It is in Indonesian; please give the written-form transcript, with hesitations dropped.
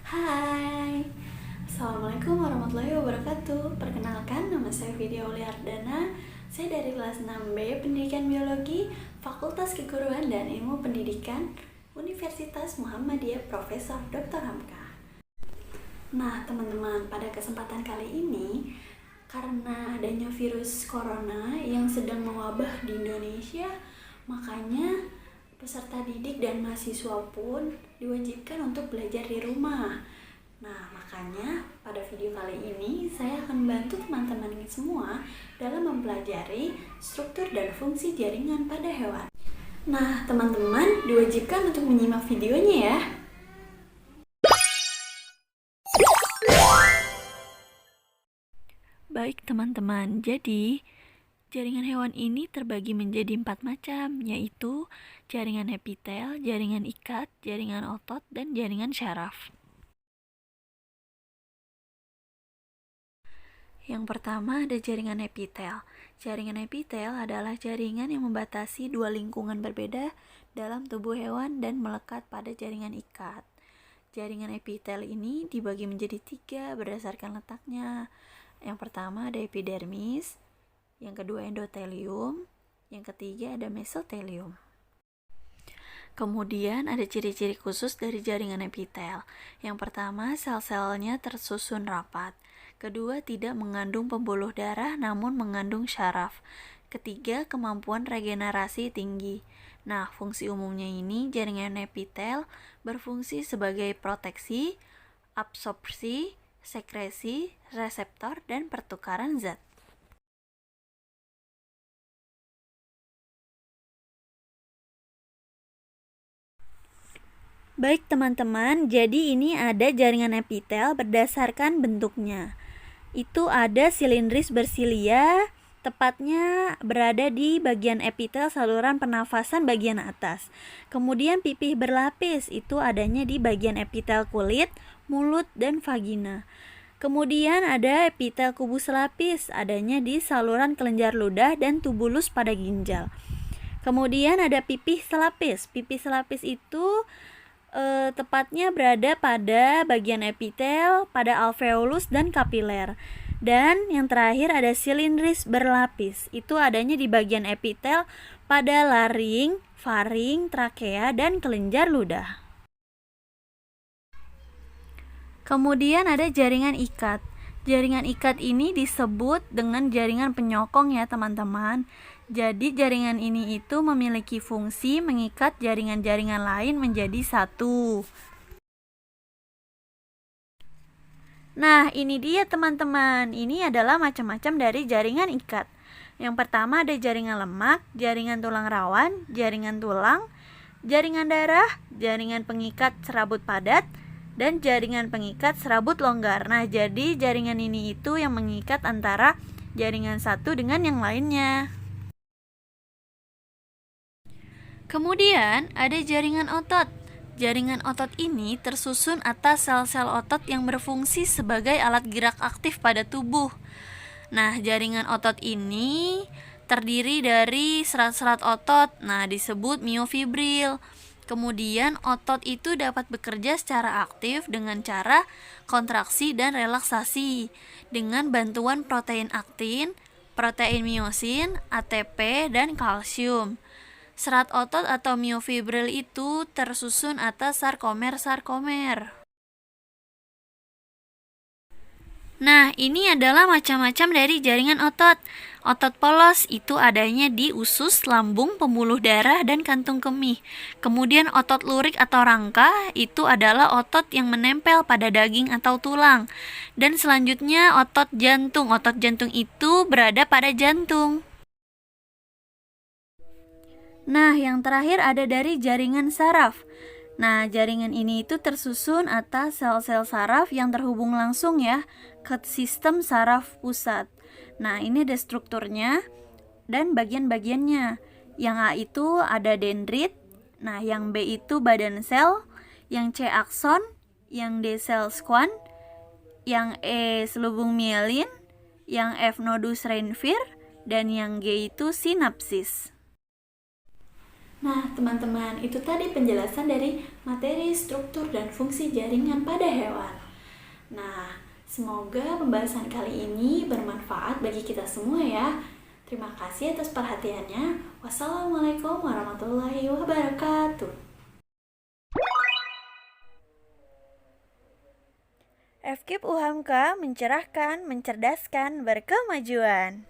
Hai, Assalamualaikum warahmatullahi wabarakatuh. Perkenalkan, nama saya Vidya Auliardana. Saya dari kelas 6B Pendidikan Biologi, Fakultas Keguruan dan Ilmu Pendidikan, Universitas Muhammadiyah Profesor Dr. Hamka. Nah, teman-teman, pada kesempatan kali ini, karena adanya virus corona yang sedang mewabah di Indonesia, makanya peserta didik dan mahasiswa pun diwajibkan untuk belajar di rumah. Nah, makanya pada video kali ini saya akan membantu teman-teman semua dalam mempelajari struktur dan fungsi jaringan pada hewan. Nah, teman-teman diwajibkan untuk menyimak videonya ya. Baik teman-teman, jadi jaringan hewan ini terbagi menjadi 4 macam, yaitu jaringan epitel, jaringan ikat, jaringan otot, dan jaringan syaraf. Yang pertama ada jaringan epitel. Jaringan epitel adalah jaringan yang membatasi dua lingkungan berbeda dalam tubuh hewan dan melekat pada jaringan ikat. Jaringan epitel ini dibagi menjadi 3 berdasarkan letaknya. Yang pertama ada epidermis, yang kedua endotelium, yang ketiga ada mesotelium. Kemudian ada ciri-ciri khusus dari jaringan epitel. Yang pertama, sel-selnya tersusun rapat. Kedua, tidak mengandung pembuluh darah namun mengandung syaraf. Ketiga, kemampuan regenerasi tinggi. Nah, fungsi umumnya ini jaringan epitel berfungsi sebagai proteksi, absorpsi, sekresi, reseptor, dan pertukaran zat. Baik teman-teman, jadi ini ada jaringan epitel berdasarkan bentuknya. Itu ada silindris bersilia, tepatnya berada di bagian epitel saluran pernafasan bagian atas. Kemudian pipih berlapis, itu adanya di bagian epitel kulit, mulut, dan vagina. Kemudian ada epitel kubus lapis, adanya di saluran kelenjar ludah dan tubulus pada ginjal. Kemudian ada pipih selapis. Pipih selapis itu tepatnya berada pada bagian epitel, pada alveolus dan kapiler. Dan yang terakhir ada silindris berlapis. Itu adanya di bagian epitel pada laring, faring, trakea, dan kelenjar ludah. Kemudian ada jaringan ikat. Jaringan ikat ini disebut dengan jaringan penyokong ya teman-teman. Jadi jaringan ini itu memiliki fungsi mengikat jaringan-jaringan lain menjadi satu. Nah, ini dia teman-teman. Ini adalah macam-macam dari jaringan ikat. Yang pertama ada jaringan lemak, jaringan tulang rawan, jaringan tulang, jaringan darah, jaringan pengikat serabut padat, dan jaringan pengikat serabut longgar. Nah, jadi jaringan ini itu yang mengikat antara jaringan satu dengan yang lainnya. Kemudian ada jaringan otot. Jaringan otot ini tersusun atas sel-sel otot yang berfungsi sebagai alat gerak aktif pada tubuh. Nah, jaringan otot ini terdiri dari serat-serat otot, disebut miofibril. Kemudian otot itu dapat bekerja secara aktif dengan cara kontraksi dan relaksasi dengan bantuan protein aktin, protein miosin, ATP, dan kalsium. Serat otot atau miofibril itu tersusun atas sarkomer-sarkomer. Nah, ini adalah macam-macam dari jaringan otot. Otot polos itu adanya di usus, lambung, pembuluh darah, dan kantung kemih. Kemudian otot lurik atau rangka itu adalah otot yang menempel pada daging atau tulang. Dan selanjutnya otot jantung. Otot jantung itu berada pada jantung. Nah, yang terakhir ada dari jaringan saraf. Nah, jaringan ini itu tersusun atas sel-sel saraf yang terhubung langsung ya ke sistem saraf pusat. Nah, ini ada strukturnya dan bagian-bagiannya. Yang A itu ada dendrit, nah yang B itu badan sel, yang C akson, yang D sel squamous, yang E selubung mielin, yang F nodus Reinfeldt, dan yang G itu sinapsis. Nah, teman-teman, itu tadi penjelasan dari materi, struktur, dan fungsi jaringan pada hewan. Nah, semoga pembahasan kali ini bermanfaat bagi kita semua ya. Terima kasih atas perhatiannya. Wassalamualaikum warahmatullahi wabarakatuh. FKIP UHAMKA mencerahkan, mencerdaskan, berkemajuan.